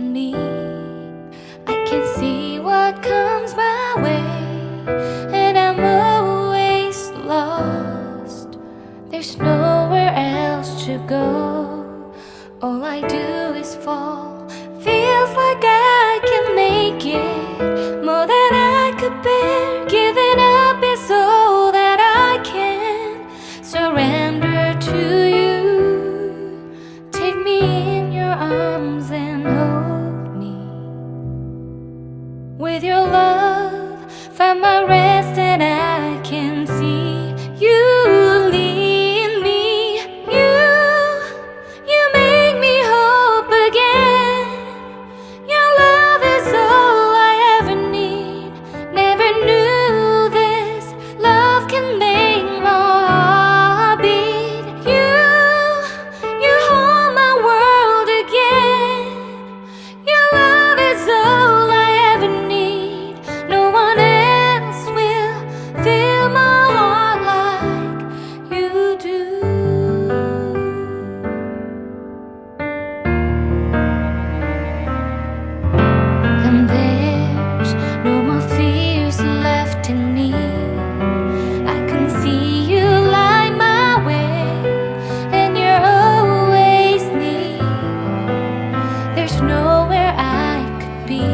in me. I can see what comes my way, and I'm always lost. There's nowhere else to go. All I do is fall. Feels like I can make it more than I could bear. Giving up is all that I can surrender to you. Take me in your arms and hold me. With your love, find my rest, and I can see you lead me. You make me hope again. Your love is all I ever need. Never knew this love can make my heart beat. You hold my world again. Your love is all I ever need. No one else will fill my heart like you do. And there's no more fears left in me. I can see you light my way, and you're always near. There's nowhere I could be.